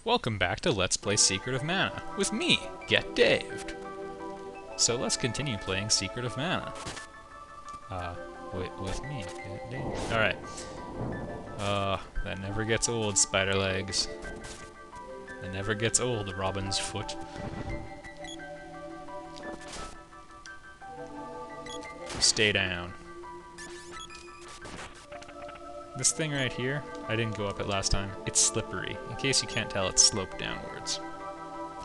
Welcome back to Let's Play Secret of Mana, with me, Get Daved. So let's continue playing Secret of Mana. With me, Get Daved. Alright. That never gets old, Spider Legs. That never gets old, Robin's Foot. Stay down. This thing right here, I didn't go up it last time. It's slippery. In case you can't tell, it's sloped downwards.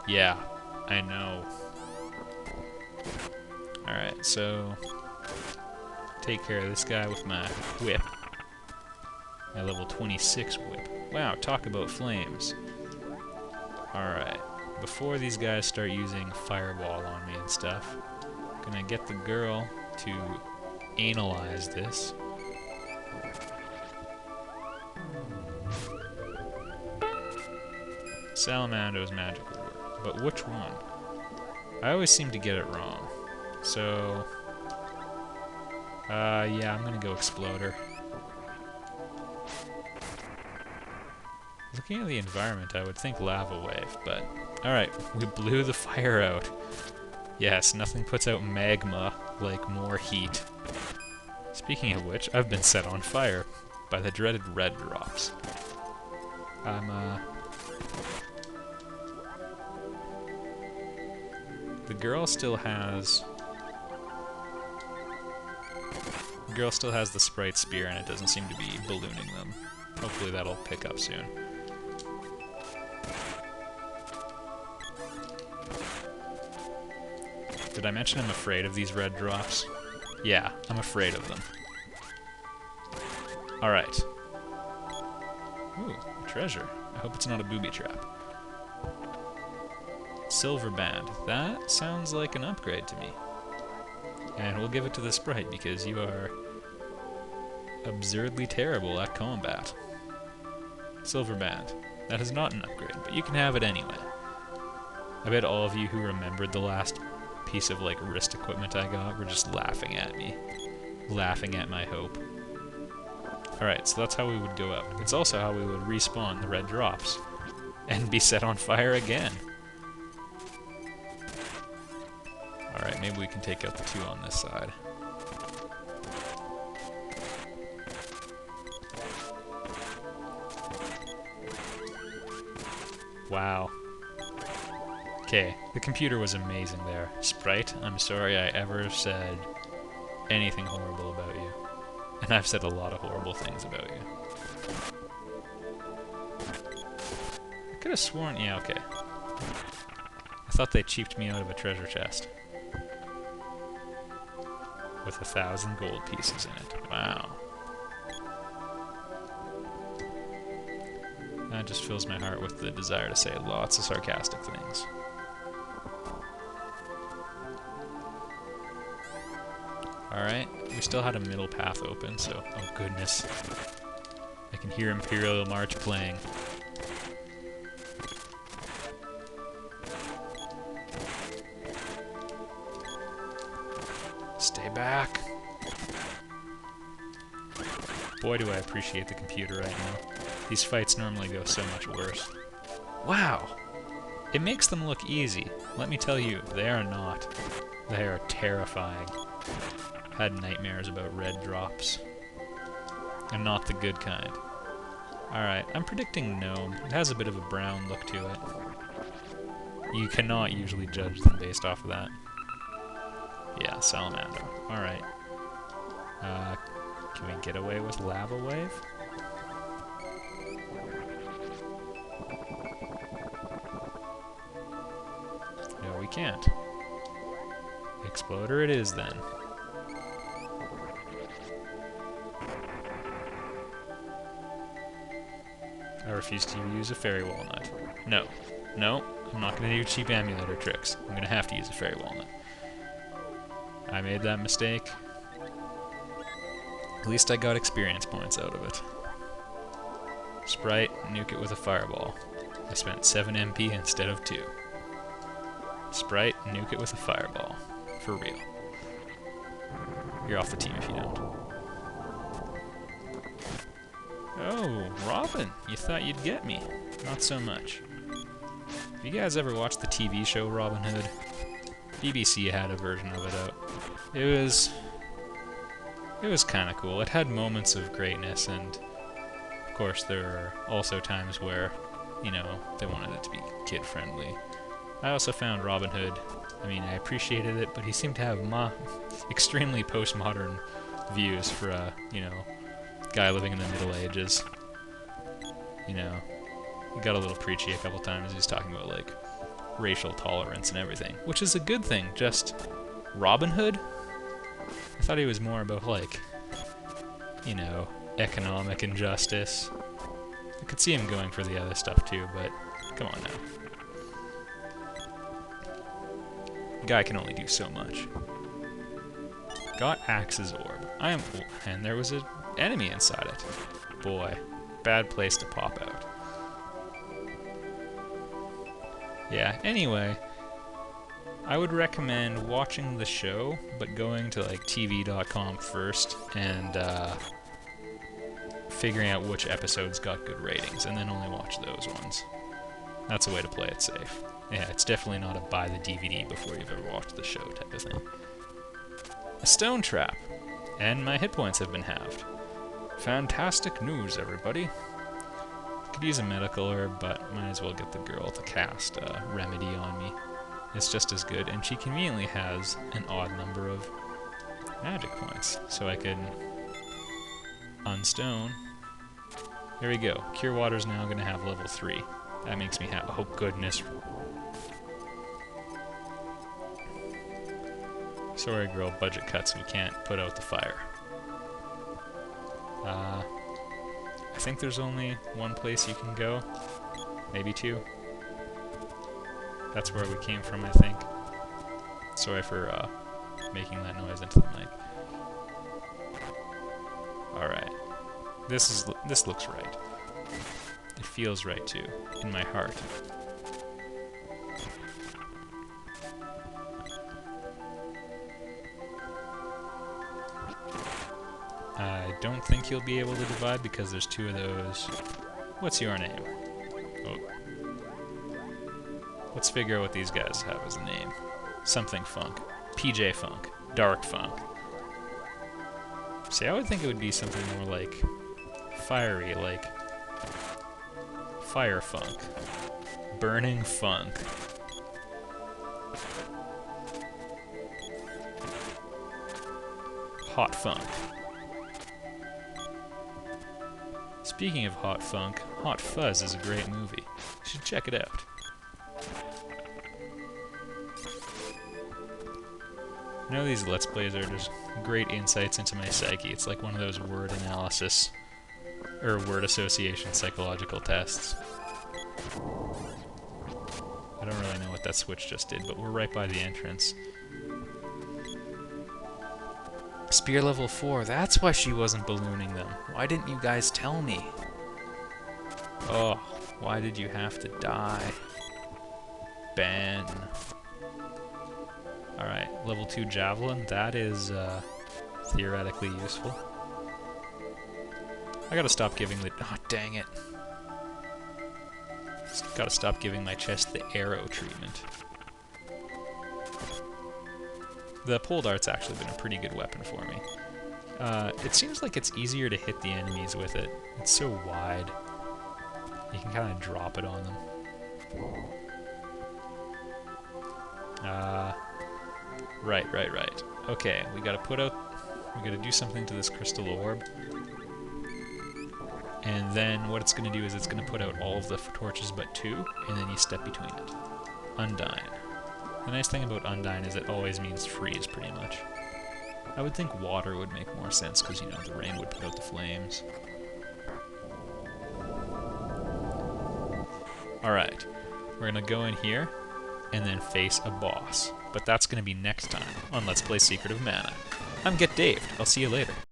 Yeah, I know. Alright, so take care of this guy with my whip. My level 26 whip. Wow, talk about flames. Alright, before these guys start using fireball on me and stuff, I'm gonna get the girl to analyze this. Salamando's magical word, but which one? I always seem to get it wrong. So, yeah, I'm gonna go Exploder. Looking at the environment, I would think Lava Wave, but alright, we blew the fire out. Yes, nothing puts out magma like more heat. Speaking of which, I've been set on fire by the dreaded red drops. The girl still has the Sprite Spear, and it doesn't seem to be ballooning them. Hopefully that'll pick up soon. Did I mention I'm afraid of these red drops? Yeah, I'm afraid of them. Alright. Ooh, a treasure. I hope it's not a booby trap. Silver Band. That sounds like an upgrade to me. And we'll give it to the Sprite because you are absurdly terrible at combat. Silver Band. That is not an upgrade, but you can have it anyway. I bet all of you who remembered the last piece of like wrist equipment I got were just laughing at me. Laughing at my hope. Alright, so that's how we would go out. It's also how we would respawn the red drops. And be set on fire again. Alright, maybe we can take out the two on this side. Wow. Okay, the computer was amazing there. Sprite, I'm sorry I ever said anything horrible about you. And I've said a lot of horrible things about you. I could have sworn... yeah, okay. I thought they cheaped me out of a treasure chest. With 1,000 gold pieces in it. Wow. That just fills my heart with the desire to say lots of sarcastic things. Alright, we still had a middle path open, so... oh goodness. I can hear Imperial March playing. Stay back. Boy, do I appreciate the computer right now. These fights normally go so much worse. Wow! It makes them look easy. Let me tell you, they are not. They are terrifying. Had nightmares about red drops. And not the good kind. Alright, I'm predicting gnome. It has a bit of a brown look to it. You cannot usually judge them based off of that. Yeah, Salamander. Alright. Can we get away with Lava Wave? No, we can't. Exploder it is, then. I refuse to use a Fairy Walnut. No. No, I'm not going to do cheap Amulator tricks. I'm going to have to use a Fairy Walnut. I made that mistake. At least I got experience points out of it. Sprite, nuke it with a fireball. I spent 7 MP instead of 2. Sprite, nuke it with a fireball. For real. You're off the team if you don't. Oh, Robin, you thought you'd get me. Not so much. You guys ever watched the TV show Robin Hood? BBC had a version of it out. It was kind of cool. It had moments of greatness, and of course there are also times where, you know, they wanted it to be kid-friendly. I also found Robin Hood, I mean, I appreciated it, but he seemed to have extremely postmodern views for a, you know, guy living in the Middle Ages. You know, he got a little preachy a couple times. He's talking about, like, racial tolerance and everything, which is a good thing. Just Robin Hood? I thought he was more about, like, you know, economic injustice. I could see him going for the other stuff too, but come on now. Guy can only do so much. Got Axe's Orb. And there was an enemy inside it. Boy, bad place to pop out. Yeah, anyway, I would recommend watching the show, but going to like TV.com first and figuring out which episodes got good ratings, and then only watch those ones. That's a way to play it safe. Yeah, it's definitely not a buy the DVD before you've ever watched the show type of thing. A stone trap, and my hit points have been halved. Fantastic news, everybody. Could use a medical herb, but might as well get the girl to cast Remedy on me. It's just as good, and she conveniently has an odd number of magic points, so I can unstone. There we go. Cure Water's now going to have level 3. That makes me happy. Oh, goodness. Sorry, girl, budget cuts. We can't put out the fire. I think there's only one place you can go. Maybe 2. That's where we came from, I think. Sorry for making that noise into the mic. Alright. This looks right. It feels right, too, in my heart. I don't think you'll be able to divide because there's 2 of those. What's your name? Oh. Let's figure out what these guys have as a name. Something Funk. PJ Funk. Dark Funk. See, I would think it would be something more like fiery, like Fire Funk. Burning Funk. Hot Funk. Speaking of Hot Funk, Hot Fuzz is a great movie. You should check it out. You know, these Let's Plays are just great insights into my psyche. It's like one of those word analysis, or word association psychological tests. I don't really know what that switch just did, but we're right by the entrance. Spear level 4, that's why she wasn't ballooning them. Why didn't you guys tell me? Oh, why did you have to die? Ben. Alright, level 2 Javelin, that is theoretically useful. I gotta stop giving the... Oh, dang it. Gotta stop giving my chest the arrow treatment. The pole dart's actually been a pretty good weapon for me. It seems like it's easier to hit the enemies with it. It's so wide. You can kind of drop it on them. Right. Okay, we gotta do something to this crystal orb. And then what it's gonna do is it's gonna put out all of the torches but 2, and then you step between it. Undyne. The nice thing about Undyne is it always means freeze, pretty much. I would think water would make more sense, because, you know, the rain would put out the flames. Alright, we're gonna go in here, and then face a boss. But that's gonna be next time on Let's Play Secret of Mana. I'm Get Dave. I'll see you later.